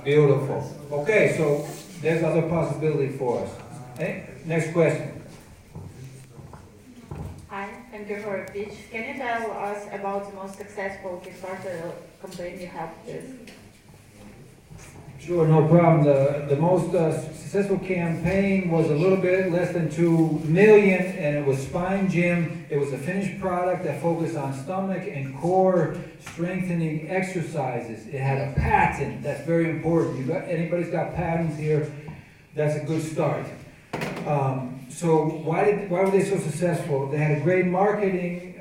Beautiful. Okay, so there's other possibility for us. Hey, next question. Hi, thank you for a pitch. Can you tell us about the most successful Kickstarter campaign you helped with? Sure, no problem. The most successful campaign was a little bit less than 2 million, and it was Spine Gym. It was a finished product that focused on stomach and core strengthening exercises. It had a patent. That's very important. Anybody's got patents here, that's a good start. So why were they so successful? They had a great marketing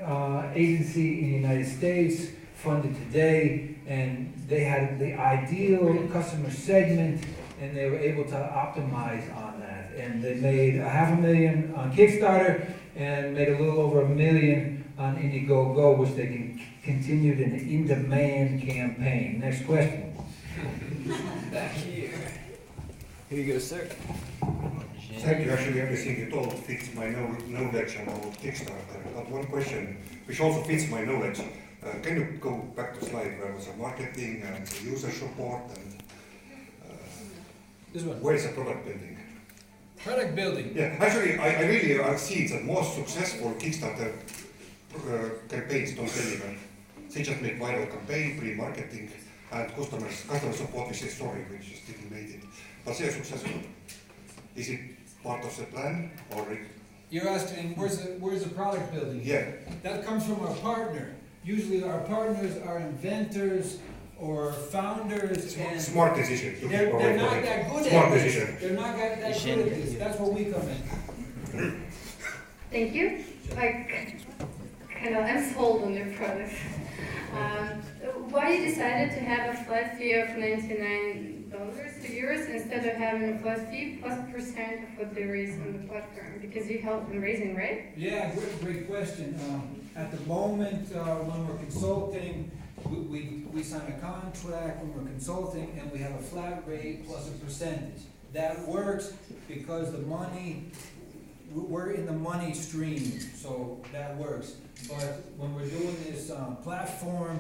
agency in the United States, funded today, and they had the ideal customer segment, and they were able to optimize on that. And they made $500,000 on Kickstarter and made a little over $1 million on Indiegogo, which they continued an in-demand campaign. Next question. Back here. Here you go, sir. Thank you. Actually, everything you told fits my knowledge about Kickstarter. But one question, which also fits my knowledge. Can you go back to slide where was the marketing and the user support and this one. Where is the product building? Product building. Yeah, actually, I really see that most successful Kickstarter campaigns don't deliver. They just make viral campaign, pre-marketing, and customer support is a story which just didn't make it. But they are successful. Is it part of the plan or? You're asking where's the product building? Yeah. That comes from our partner. Usually our partners are inventors or founders. Smart decision. They're not that good Smart at decision. this. They're not that good at this. That's where we come in. Thank you. I'm sold on your product. Why you decided to have a flat fee of $99 to euros instead of having a flat fee plus % of what they raise on the platform? Because you help them raising, right? Yeah, great question. At the moment, when we're consulting, we sign a contract when we're consulting, and we have a flat rate plus a percentage. That works because the money, we're in the money stream, so that works. But when we're doing this platform,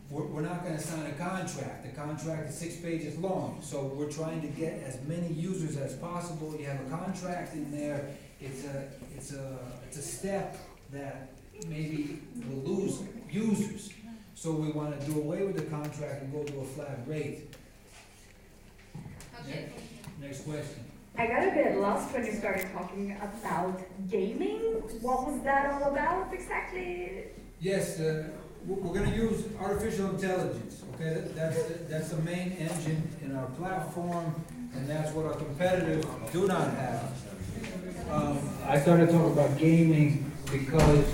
we're not going to sign a contract. The contract is 6 pages long, so we're trying to get as many users as possible. You have a contract in there. It's a step that maybe will lose users. So we want to do away with the contract and go to a flat rate. Okay. Next question. I got a bit lost when you started talking about gaming. What was that all about exactly? Yes, we're going to use artificial intelligence. Okay, that's the main engine in our platform, and that's what our competitors do not have. I started talking about gaming because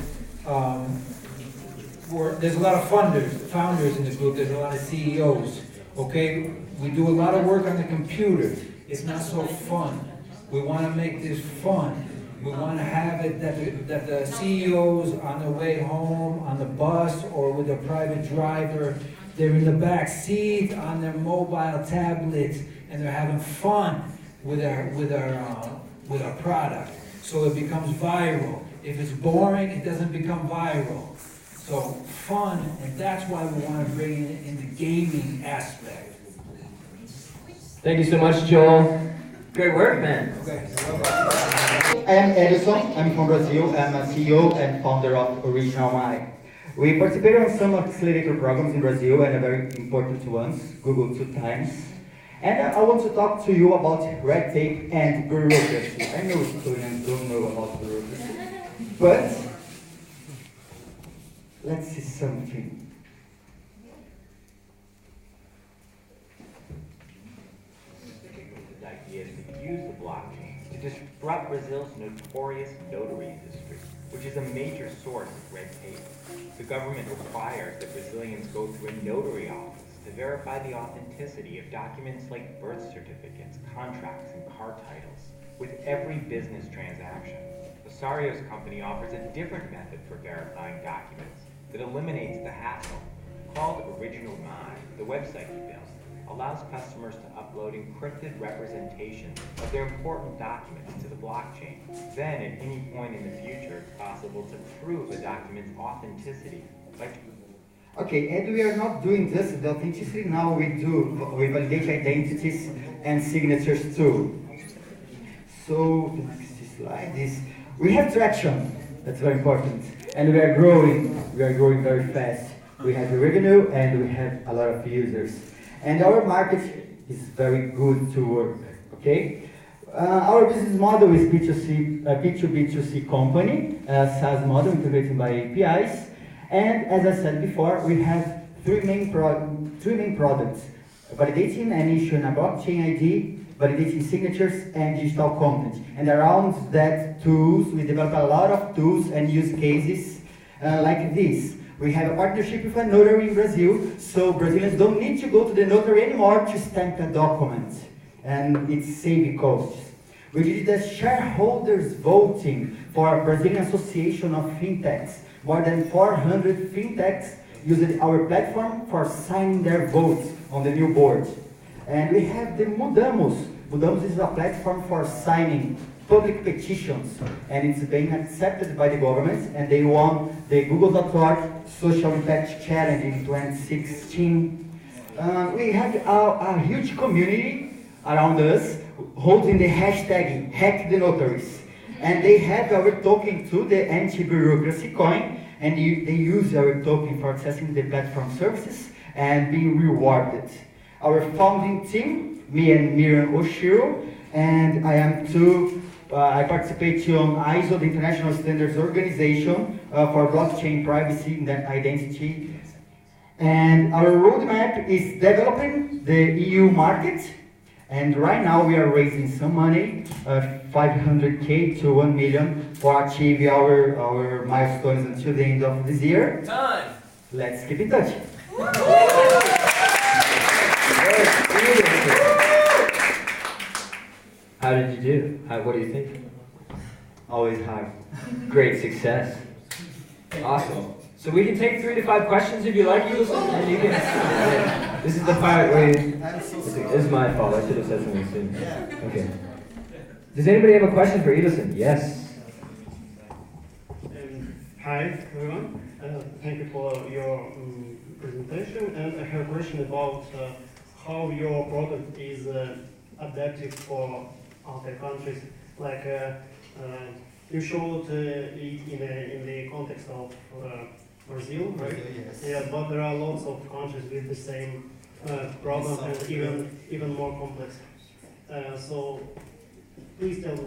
there's a lot of founders in the group. There's a lot of CEOs. Okay, we do a lot of work on the computer. It's not so fun. We want to make this fun. We want to have it that the CEOs on their way home, on the bus, or with a private driver, they're in the back seat on their mobile tablet, and they're having fun with our product. So it becomes viral. If it's boring, it doesn't become viral. So fun, and that's why we want to bring in the gaming aspect. Thank you so much, Joel. Great work, man. Okay. I am Edison. I'm from Brazil. I'm a CEO and founder of Original My. We participated on some accelerator programs in Brazil and a very important ones, Google 2 times. And I want to talk to you about red tape and bureaucracy. I know students don't know about bureaucracy, but let's see something. The idea is to use the blockchain to disrupt Brazil's notorious notary industry, which is a major source of red tape. The government requires that Brazilians go through a notary office to verify the authenticity of documents like birth certificates, contracts, and car titles with every business transaction. Osario's company offers a different method for verifying documents that eliminates the hassle. Called Original My, the website he built allows customers to upload encrypted representations of their important documents to the blockchain. Then, at any point in the future, it's possible to prove a document's authenticity by Okay, and we are not doing just the authenticity now, we validate identities and signatures too. So, the next slide is, we have traction, that's very important, and we are growing very fast. We have the revenue and we have a lot of users. And our market is very good to work, okay? Our business model is B2C, B2B2C company, SaaS model integrated by APIs. And as I said before, we have three main products: validating and issuing a blockchain ID, validating signatures, and digital content. And around that tools, we develop a lot of tools and use cases like this. We have a partnership with a notary in Brazil, so Brazilians don't need to go to the notary anymore to stamp a document, and it's saving costs. We did the shareholders voting for a Brazilian Association of Fintechs. More than 400 fintechs used our platform for signing their votes on the new board. And we have the Mudamos. Mudamos is a platform for signing public petitions, and it's being accepted by the government, and they won the Google.org Social Impact Challenge in 2016. We have a huge community around us holding the hashtag #HackTheNotaries. And they have our token to the anti-bureaucracy coin, and they use our token for accessing the platform services and being rewarded. Our founding team, me and Miriam Oshiro, and I am too, I participate on ISO, the International Standards Organization for Blockchain Privacy and Identity. And our roadmap is developing the EU market. And right now we are raising some money, 500K to 1 million, for achieving our milestones until the end of this year. Time! Let's keep in touch. How did you do? What do you think? Always hard. Great success. Awesome. So we can take 3 to 5 questions if you like, Ilson, and you can. This is the part where this is my fault. I should have said something sooner. Okay. Does anybody have a question for Ilson? Yes. Hi everyone. Thank you for your presentation. And I have a question about how your product is adapted for other countries. Like you showed it in the context of Brazil, right? Yes. Yeah, but there are lots of countries with the same problem and even more complex. So please tell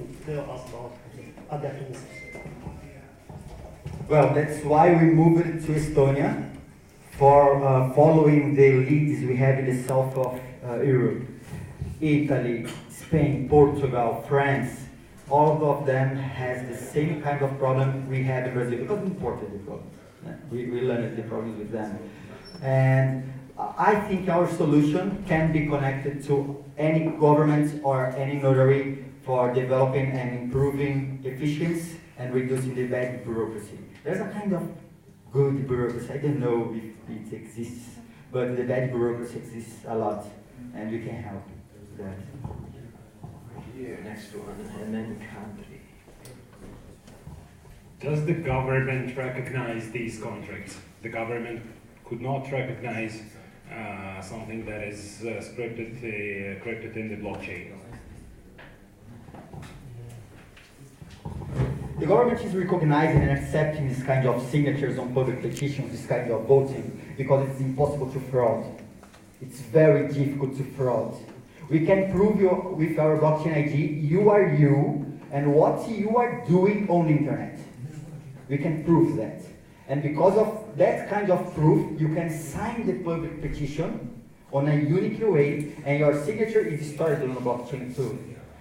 us about adapting this. Well, that's why we moved to Estonia, for following the leads we have in the south of Europe. Italy, Spain, Portugal, France, all of them has the same kind of problem we have in Brazil, because we imported the problem. We learned the problems with them. And I think our solution can be connected to any government or any notary for developing and improving efficiency and reducing the bad bureaucracy. There's a kind of good bureaucracy. I don't know if it exists, but the bad bureaucracy exists a lot, and we can help that. Right here, next one, and then country. Does the government recognize these contracts? The government could not recognize something that is encrypted in the blockchain. The government is recognizing and accepting this kind of signatures on public petitions, this kind of voting, because it's impossible to fraud. It's very difficult to fraud. We can prove you with our blockchain ID, you are you, and what you are doing on the internet. We can prove that. And because of that kind of proof, you can sign the public petition on a unique way, and your signature is stored on the blockchain too.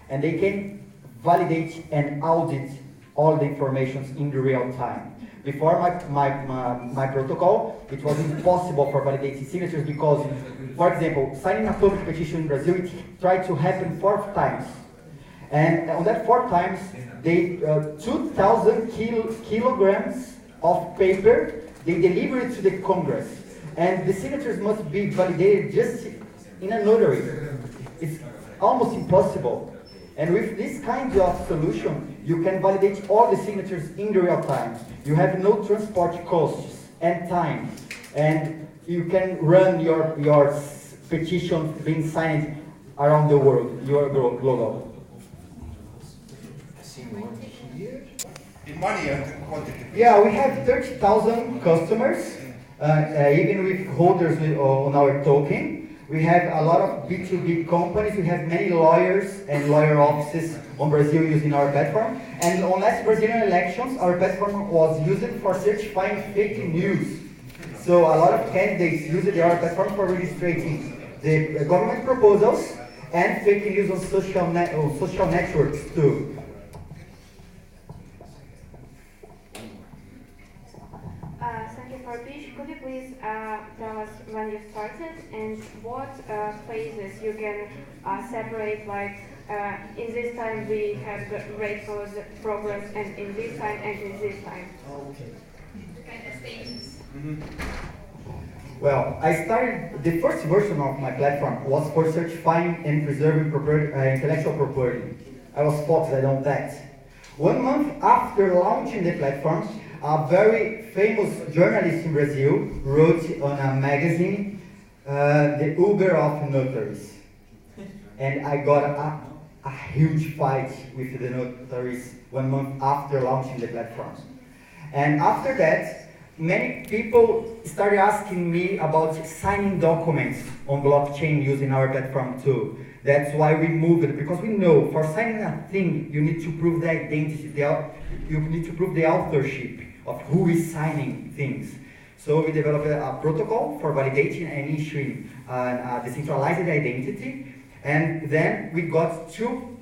And they can validate and audit all the information in the real time. Before my protocol, it was impossible for validating signatures because, for example, signing a public petition in Brazil, it tried to happen 4 times. And on that 4 times, they 2,000 kilograms of paper, they delivered it to the Congress. And the signatures must be validated just in a notary. It's almost impossible. And with this kind of solution, you can validate all the signatures in the real time. You have no transport costs and time. and you can run your petition being signed around the world, your global. In money and quantity. Yeah, we have 30,000 customers, even with holders on our token. We have a lot of B2B companies. We have many lawyers and lawyer offices on Brazil using our platform. And on last Brazilian elections, our platform was used for certifying fake news. So a lot of candidates used our platform for registering the government proposals and fake news on social networks too. Thank you for pitch. Could you please tell us when you started and what phases you can separate, like in this time we have great progress and in this time and in this time? Okay. Kind of stages. Well, I started, the first version of my platform was for certifying and preserving intellectual property. I was focused on that. 1 month after launching the platform, a very famous journalist in Brazil wrote on a magazine, The Uber of Notaries. And I got a huge fight with the notaries 1 month after launching the platform. And after that, many people started asking me about signing documents on blockchain using our platform too. That's why we moved it, because we know for signing a thing, you need to prove the identity, you need to prove the authorship of who is signing things. So we developed a protocol for validating and issuing a decentralized identity. And then we got two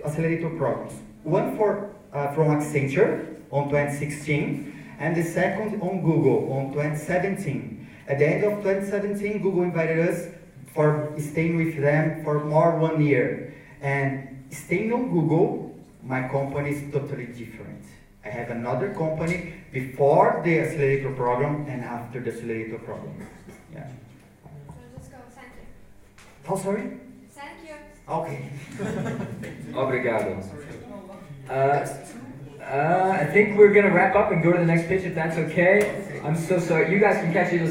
accelerator programs. One from Accenture on 2016, and the second on Google on 2017. At the end of 2017, Google invited us for staying with them for more 1 year. And staying on Google, my company is totally different. I have another company before the accelerator program and after the accelerator program. Yeah. So let's go. Thank you. Oh, sorry? Thank you. Okay. Obrigado. I think we're gonna wrap up and go to the next pitch if that's okay. I'm so sorry. You guys can catch it.